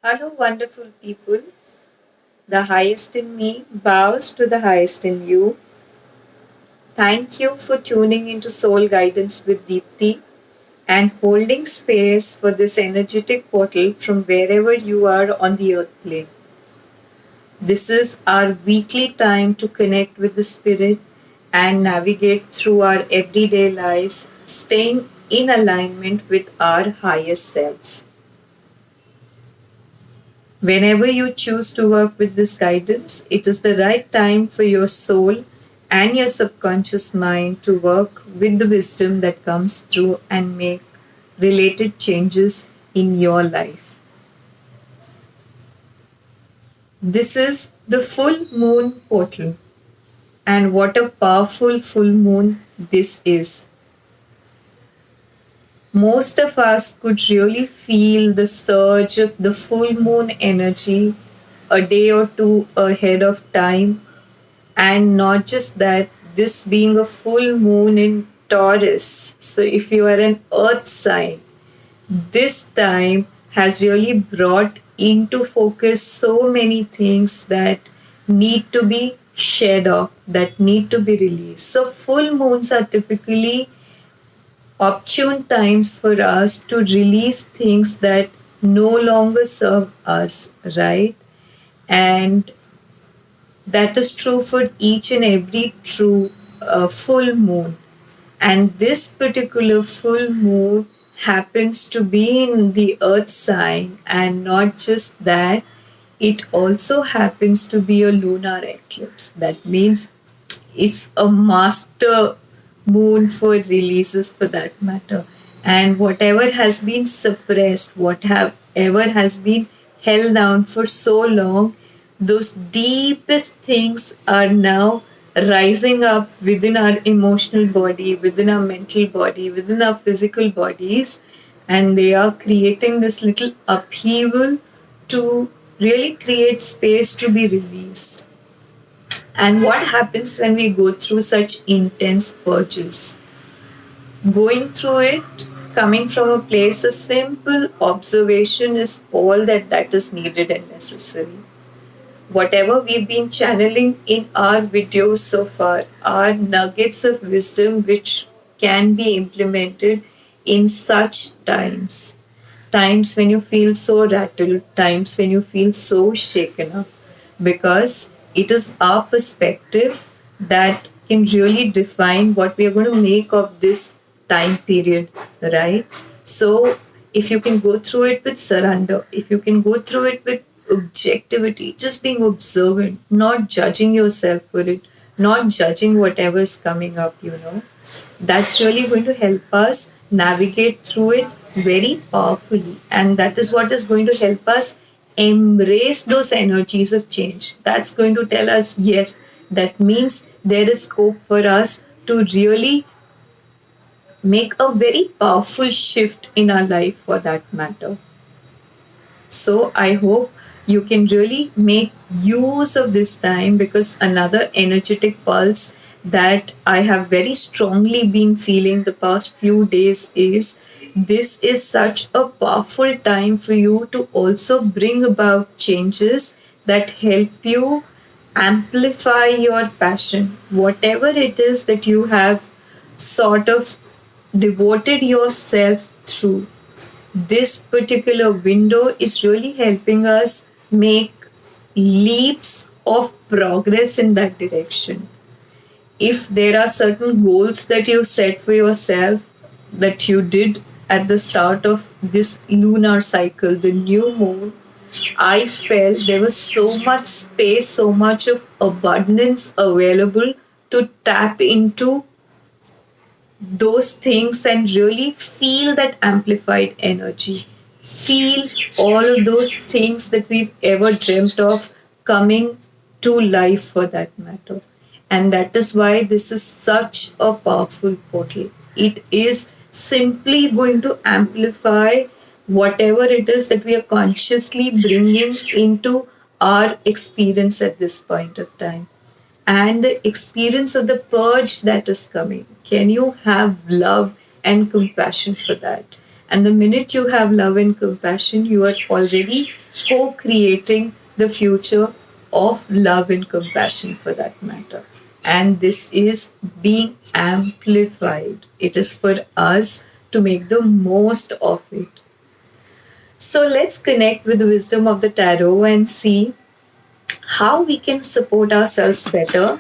Hello, wonderful people. The highest in me bows to the highest in you. Thank you for tuning into Soul Guidance with Deepthi and holding space for this energetic portal from wherever you are on the earth plane. This is our weekly time to connect with the spirit and navigate through our everyday lives, staying in alignment with our higher selves. Whenever you choose to work with this guidance, it is the right time for your soul and your subconscious mind to work with the wisdom that comes through and make related changes in your life. This is the full moon portal, and what a powerful full moon this is. Most of us could really feel the surge of the full moon energy a day or two ahead of time. And not just that, this being a full moon in Taurus. So, if you are an earth sign, this time has really brought into focus so many things that need to be shared off, that need to be released. So, full moons are typically opportune times for us to release things that no longer serve us, right? And that is true for each and every true full moon. And this particular full moon happens to be in the earth sign, and not just that, it also happens to be a lunar eclipse. That means it's a master moon for releases for that matter. And whatever has been suppressed, whatever has been held down for so long, those deepest things are now rising up within our emotional body, within our mental body, within our physical bodies, and they are creating this little upheaval to really create space to be released. And what happens when we go through such intense purges? Going through it, coming from a place of simple observation is all that is needed and necessary. Whatever we've been channeling in our videos so far are nuggets of wisdom which can be implemented in such times. Times when you feel so rattled, times when you feel so shaken up, because it is our perspective that can really define what we are going to make of this time period, right? So, if you can go through it with surrender, if you can go through it with objectivity, just being observant, not judging yourself for it, not judging whatever is coming up, that's really going to help us navigate through it very powerfully. And that is what is going to help us embrace those energies of change. That's going to tell us, yes, that means there is scope for us to really make a very powerful shift in our life for that matter. So I hope you can really make use of this time, because another energetic pulse that I have very strongly been feeling the past few days is this is such a powerful time for you to also bring about changes that help you amplify your passion. Whatever it is that you have sort of devoted yourself through, this particular window is really helping us make leaps of progress in that direction. If there are certain goals that you set for yourself that you did at the start of this lunar cycle, the new moon, I felt there was so much space, so much of abundance available to tap into those things and really feel that amplified energy. Feel all of those things that we've ever dreamt of coming to life for that matter. And that is why this is such a powerful portal. It is simply going to amplify whatever it is that we are consciously bringing into our experience at this point of time, and the experience of the purge that is coming. Can you have love and compassion for that? And the minute you have love and compassion, you are already co creating the future of love and compassion for that matter. And this is being amplified. It is for us to make the most of it. So let's connect with the wisdom of the tarot and see how we can support ourselves better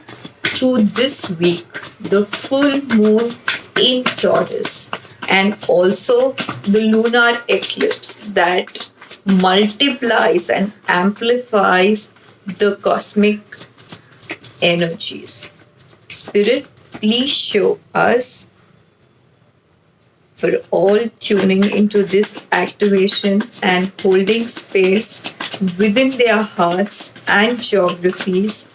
through this week, the full moon in Taurus, and also the lunar eclipse that multiplies and amplifies the cosmic energies. Spirit, please show us, for all tuning into this activation and holding space within their hearts and geographies,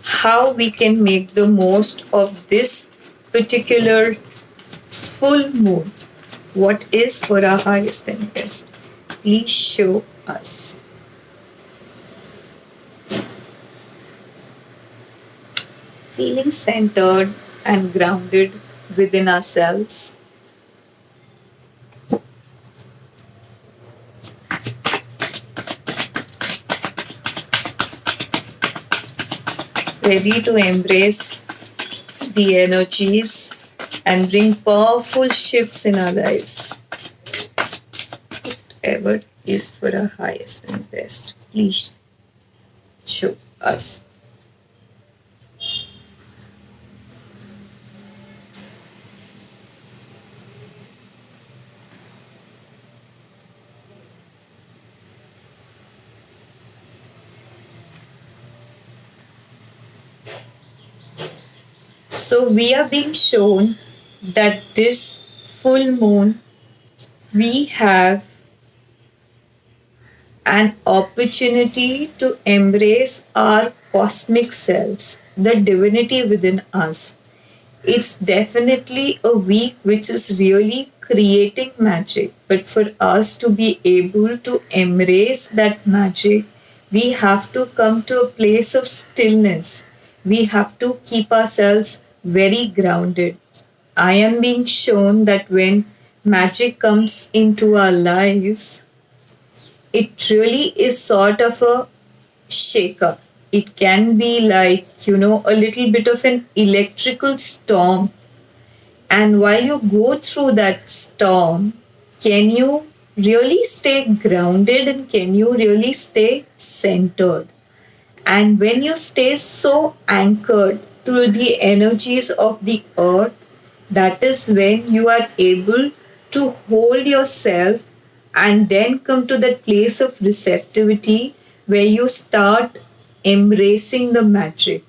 how we can make the most of this particular full moon. What is for our highest and best? Please show us. Feeling centered and grounded within ourselves. Ready to embrace the energies and bring powerful shifts in our lives. Whatever is for our highest and best, please show us. So we are being shown that this full moon, we have an opportunity to embrace our cosmic selves, the divinity within us. It's definitely a week which is really creating magic, but for us to be able to embrace that magic, we have to come to a place of stillness. We have to keep ourselves very grounded. I am being shown that when magic comes into our lives, it really is sort of a shaker. It can be like, a little bit of an electrical storm. And while you go through that storm, can you really stay grounded and can you really stay centered? And when you stay so anchored through the energies of the earth, that is when you are able to hold yourself and then come to that place of receptivity where you start embracing the magic.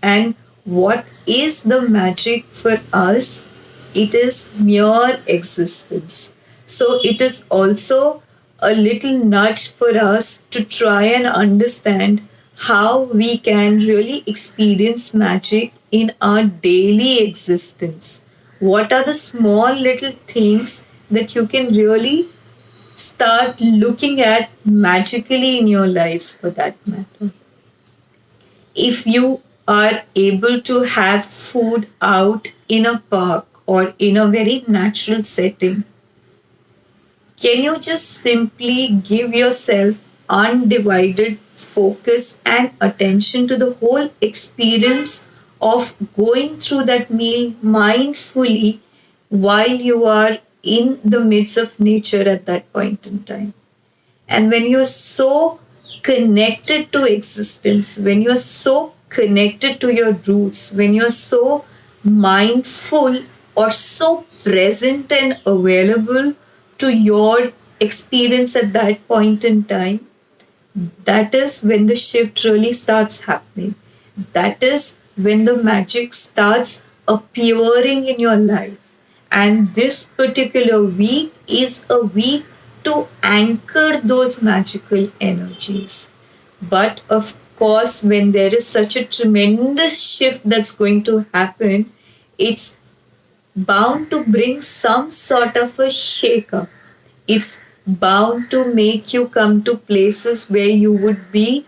And what is the magic for us? It is mere existence. So it is also a little nudge for us to try and understand how we can really experience magic in our daily existence. What are the small little things that you can really start looking at magically in your lives for that matter? If you are able to have food out in a park or in a very natural setting, can you just simply give yourself undivided focus and attention to the whole experience of going through that meal mindfully while you are in the midst of nature at that point in time? And when you're so connected to existence, when you're so connected to your roots, when you're so mindful or so present and available to your experience at that point in time, that is when the shift really starts happening. That is when the magic starts appearing in your life. And this particular week is a week to anchor those magical energies. But of course, when there is such a tremendous shift that's going to happen, it's bound to bring some sort of a shake-up. It's bound to make you come to places where you would be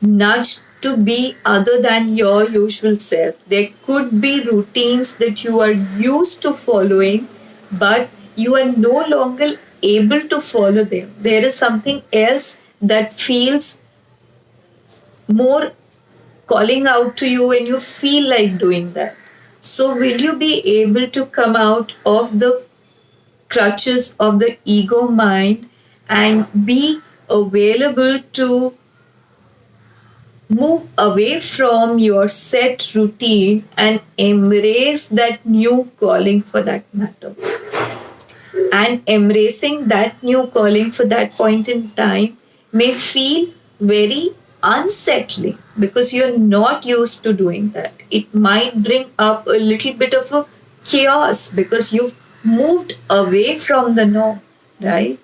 nudged to be other than your usual self. There could be routines that you are used to following, but you are no longer able to follow them. There is something else that feels more calling out to you and you feel like doing that. So, will you be able to come out of the crutches of the ego mind and be available to move away from your set routine and embrace that new calling for that matter? And embracing that new calling for that point in time may feel very unsettling because you're not used to doing that. It might bring up a little bit of a chaos because you've moved away from the norm, right?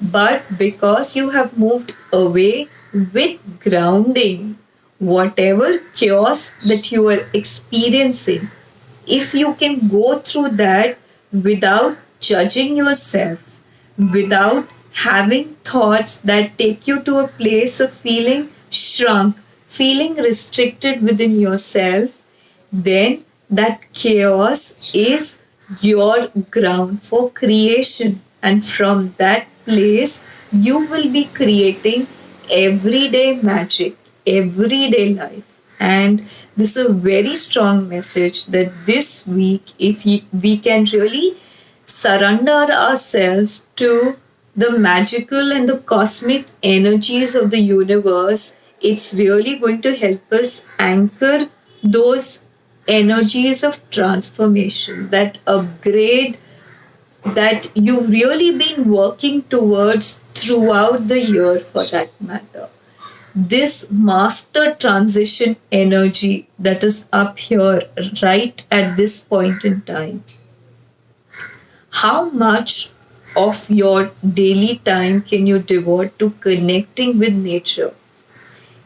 But because you have moved away with grounding, whatever chaos that you are experiencing, if you can go through that without judging yourself, without having thoughts that take you to a place of feeling shrunk, feeling restricted within yourself, then that chaos is your ground for creation. And from that place, you will be creating everyday magic, everyday life. And this is a very strong message that this week, if we can really surrender ourselves to the magical and the cosmic energies of the universe, it's really going to help us anchor those energies of transformation, that upgrade that you've really been working towards throughout the year for that matter. This master transition energy that is up here right at this point in time. How much of your daily time can you devote to connecting with nature?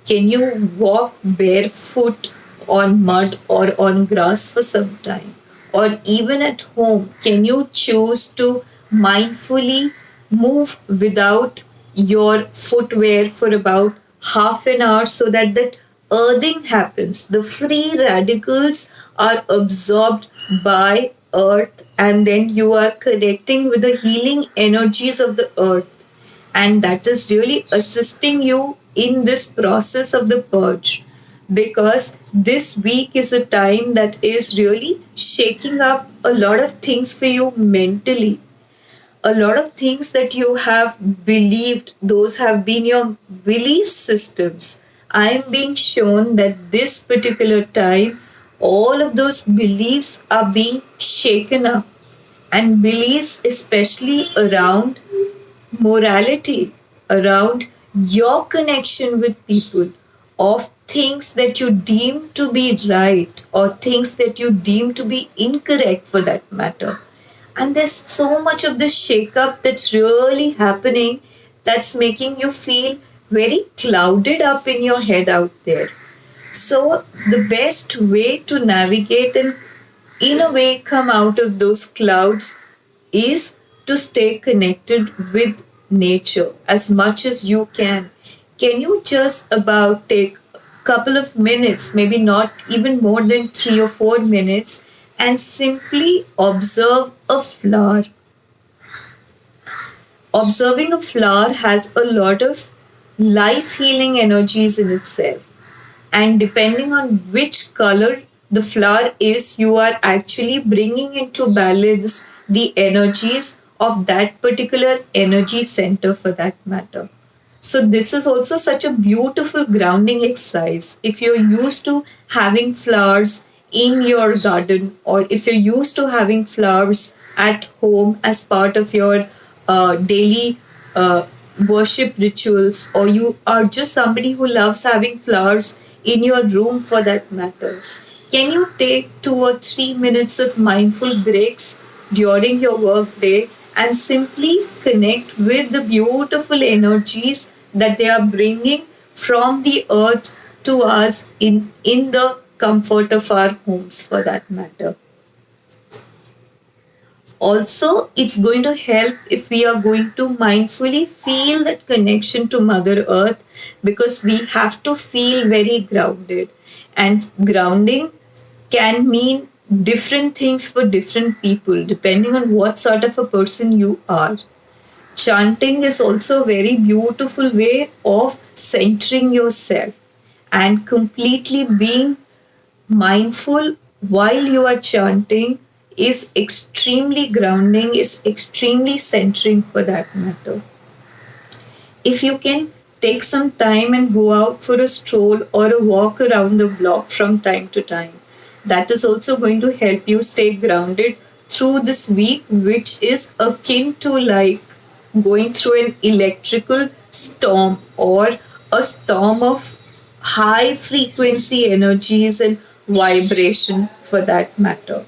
Can you walk barefoot on mud or on grass for some time? Or even at home, can you choose to mindfully move without your footwear for about half an hour so that that earthing happens? The free radicals are absorbed by earth and then you are connecting with the healing energies of the earth, and that is really assisting you in this process of the purge, because this week is a time that is really shaking up a lot of things for you mentally. A lot of things that you have believed, those have been your belief systems. I am being shown that this particular time all of those beliefs are being shaken up, and beliefs especially around morality, around your connection with people, of things that you deem to be right or things that you deem to be incorrect for that matter. And there's so much of this shake-up that's really happening that's making you feel very clouded up in your head out there. So, the best way to navigate and in a way come out of those clouds is to stay connected with nature as much as you can. Can you just about take a couple of minutes, maybe not even more than 3 or 4 minutes, and simply observe a flower? Observing a flower has a lot of life healing energies in itself, and depending on which color the flower is, you are actually bringing into balance the energies of that particular energy center for that matter. So this is also such a beautiful grounding exercise. If you're used to having flowers in your garden, or if you're used to having flowers at home as part of your daily worship rituals, or you are just somebody who loves having flowers in your room for that matter, can you take 2 or 3 minutes of mindful breaks during your work day and simply connect with the beautiful energies that they are bringing from the earth to us in the comfort of our homes for that matter? Also, it's going to help if we are going to mindfully feel that connection to Mother Earth, because we have to feel very grounded. And grounding can mean different things for different people, depending on what sort of a person you are. Chanting is also a very beautiful way of centering yourself and completely being mindful while you are chanting is extremely grounding, is extremely centering for that matter. If you can take some time and go out for a stroll or a walk around the block from time to time, that is also going to help you stay grounded through this week, which is akin to like going through an electrical storm or a storm of high frequency energies and vibration for that matter.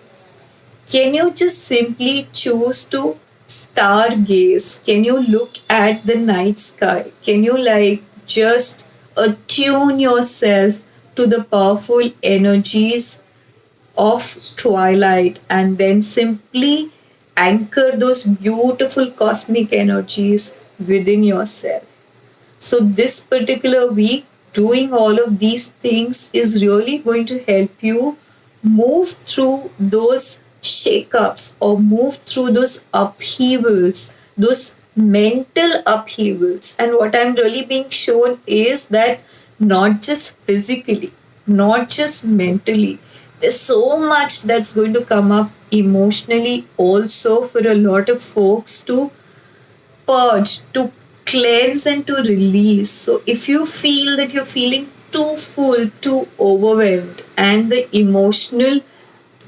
Can you just simply choose to stargaze? Can you look at the night sky? Can you like just attune yourself to the powerful energies of twilight and then simply anchor those beautiful cosmic energies within yourself? So, this particular week, doing all of these things is really going to help you move through those shakeups or move through those upheavals, those mental upheavals. And what I'm really being shown is that not just physically, not just mentally, there's so much that's going to come up emotionally also for a lot of folks to purge, to cleanse, and to release. So, if you feel that you're feeling too full, too overwhelmed, and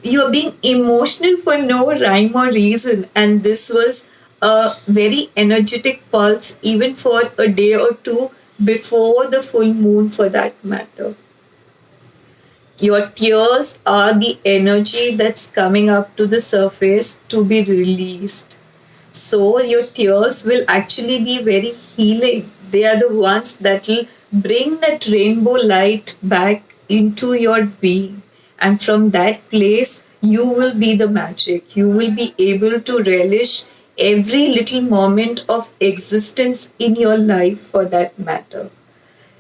you're being emotional for no rhyme or reason, and this was a very energetic pulse, even for a day or two before the full moon, for that matter. Your tears are the energy that's coming up to the surface to be released. So your tears will actually be very healing. They are the ones that will bring that rainbow light back into your being. And from that place, you will be the magic. You will be able to relish every little moment of existence in your life for that matter.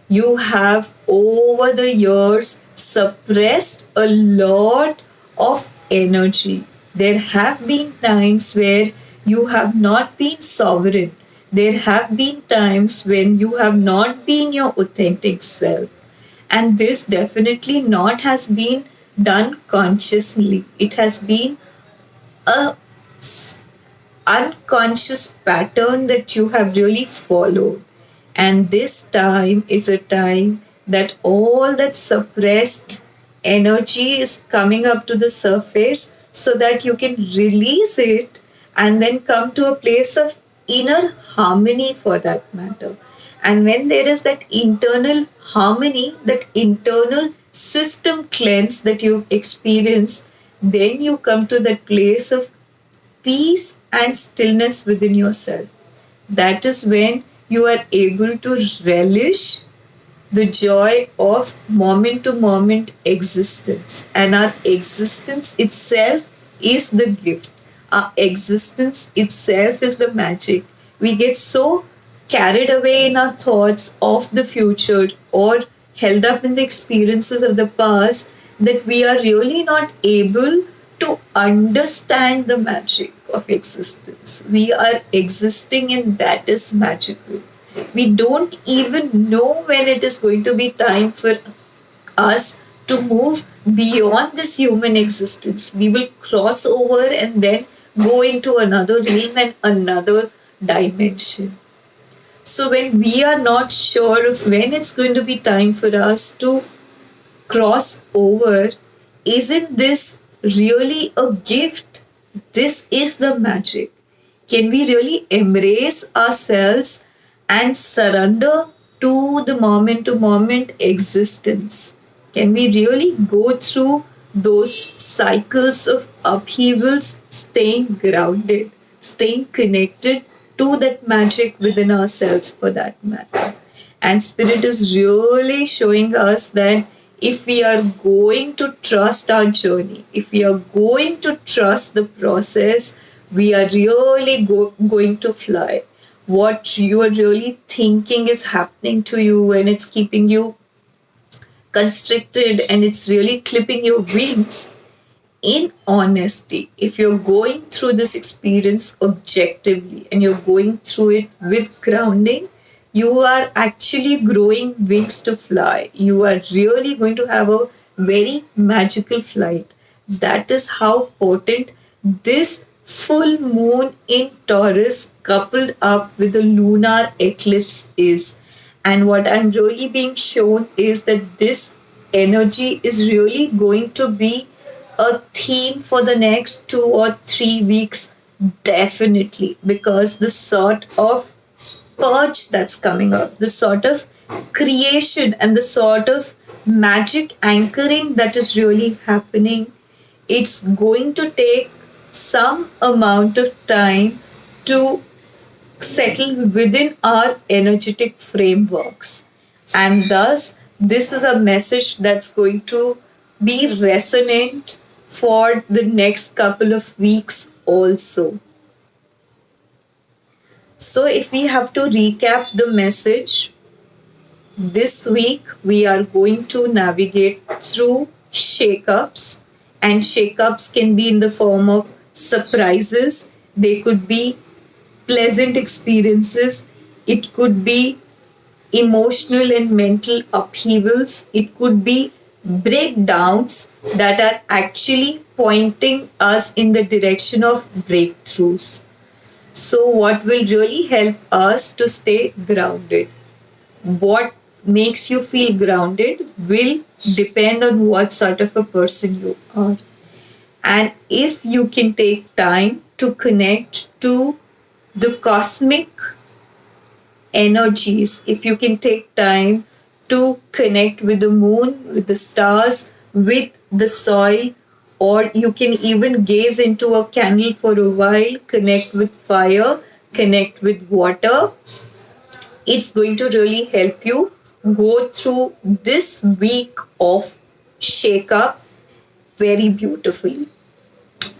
You have over the years suppressed a lot of energy. There have been times where you have not been sovereign. There have been times when you have not been your authentic self. And this definitely not has been done consciously. It has been a unconscious pattern that you have really followed. And this time is a time that all that suppressed energy is coming up to the surface so that you can release it and then come to a place of inner harmony for that matter. And when there is that internal harmony, that internal system cleanse that you experience, then you come to that place of peace and stillness within yourself. That is when you are able to relish the joy of moment to moment existence. And our existence itself is the gift. Our existence itself is the magic. We get so carried away in our thoughts of the future or held up in the experiences of the past that we are really not able to understand the magic of existence. We are existing and that is magical. We don't even know when it is going to be time for us to move beyond this human existence. We will cross over and then go into another realm and another dimension. So, when we are not sure of when it's going to be time for us to cross over, isn't this really a gift? This is the magic. Can we really embrace ourselves and surrender to the moment to moment existence? Can we really go through those cycles of upheavals, staying grounded, staying connected to that magic within ourselves for that matter? And Spirit is really showing us that if we are going to trust our journey, if we are going to trust the process, we are really going to fly. What you are really thinking is happening to you and it's keeping you constricted and it's really clipping your wings. in honesty, if you're going through this experience objectively and you're going through it with grounding, you are actually growing wings to fly. You are really going to have a very magical flight. That is how potent this full moon in Taurus coupled up with the lunar eclipse is. And what I'm really being shown is that this energy is really going to be a theme for the next 2 or 3 weeks, definitely, because the sort of purge that's coming up, the sort of creation and the sort of magic anchoring that is really happening, it's going to take some amount of time to settle within our energetic frameworks. And thus, this is a message that's going to be resonant for the next couple of weeks also. So, if we have to recap the message, this week we are going to navigate through shakeups, and shakeups can be in the form of surprises, they could be pleasant experiences, it could be emotional and mental upheavals, it could be breakdowns that are actually pointing us in the direction of breakthroughs. So, what will really help us to stay grounded? What makes you feel grounded will depend on what sort of a person you are. And if you can take time to connect to the cosmic energies, if you can take time to connect with the moon, with the stars, with the soil, or you can even gaze into a candle for a while, connect with fire, connect with water, it's going to really help you go through this week of shake-up very beautifully.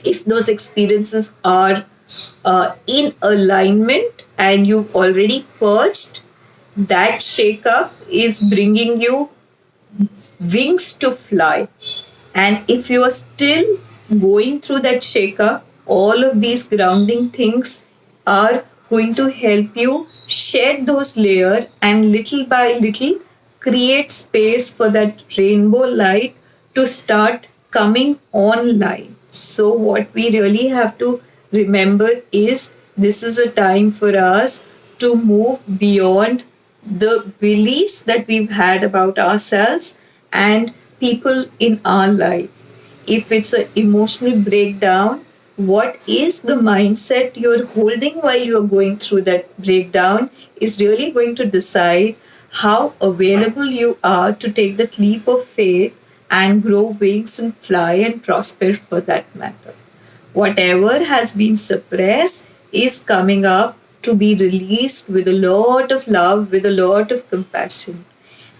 If those experiences are in alignment and you've already purged, that shake-up is bringing you wings to fly. And if you are still going through that shake-up, all of these grounding things are going to help you shed those layers and little by little create space for that rainbow light to start coming online. So, what we really have to remember is this is a time for us to move beyond the beliefs that we've had about ourselves and people in our life. If it's an emotional breakdown, what is the mindset you're holding while you're going through that breakdown is really going to decide how available you are to take that leap of faith and grow wings and fly and prosper for that matter. Whatever has been suppressed is coming up to be released with a lot of love, with a lot of compassion.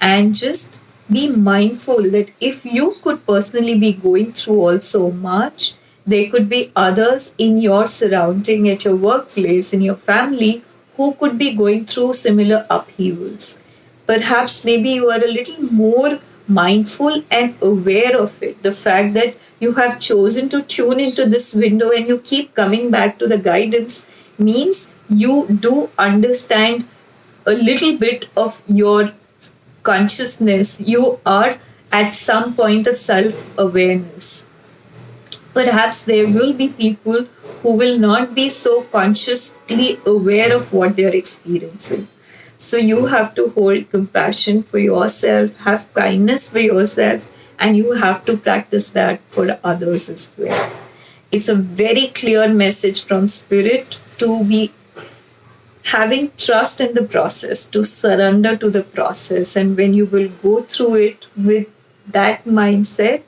And just be mindful that if you could personally be going through all so much, there could be others in your surrounding, at your workplace, in your family, who could be going through similar upheavals. Perhaps maybe you are a little more mindful and aware of it. The fact that you have chosen to tune into this window and you keep coming back to the guidance means you do understand a little bit of your consciousness. You are at some point of self awareness. Perhaps there will be people who will not be so consciously aware of what they are experiencing. So you have to hold compassion for yourself, have kindness for yourself, and you have to practice that for others as well. It's a very clear message from Spirit to be having trust in the process, to surrender to the process. And when you will go through it with that mindset,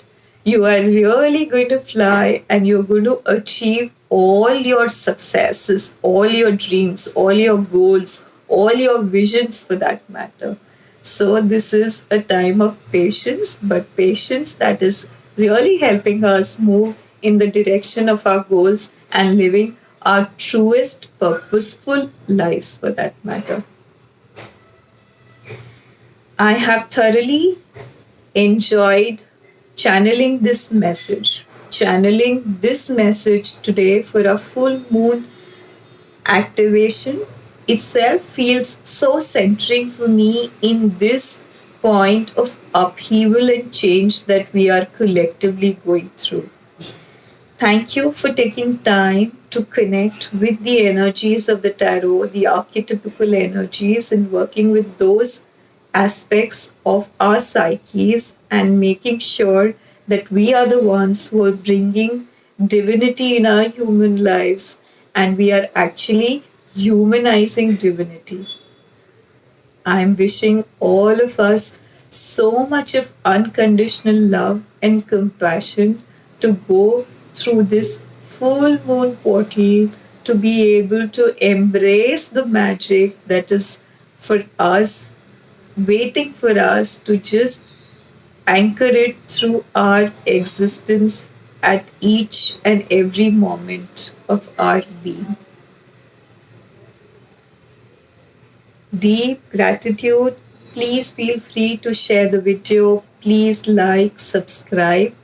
you are really going to fly and you're going to achieve all your successes, all your dreams, all your goals, all your visions for that matter. So, this is a time of patience, but patience that is really helping us move in the direction of our goals and living our truest, purposeful lives for that matter. I have thoroughly enjoyed channeling this message channeling this message today for a full moon activation itself feels so centering for me in this point of upheaval and change that we are collectively going through. Thank you for taking time to connect with the energies of the tarot, the archetypical energies, and working with those aspects of our psyches and making sure that we are the ones who are bringing divinity in our human lives and we are actually humanizing divinity. I'm wishing all of us so much of unconditional love and compassion to go through this full moon portal to be able to embrace the magic that is for us, waiting for us to just anchor it through our existence at each and every moment of our being. Deep gratitude. Please feel free to share the video. Please like, subscribe,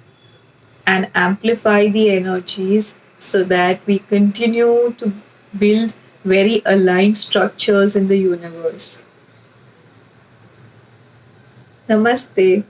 and amplify the energies so that we continue to build very aligned structures in the universe. Namaste.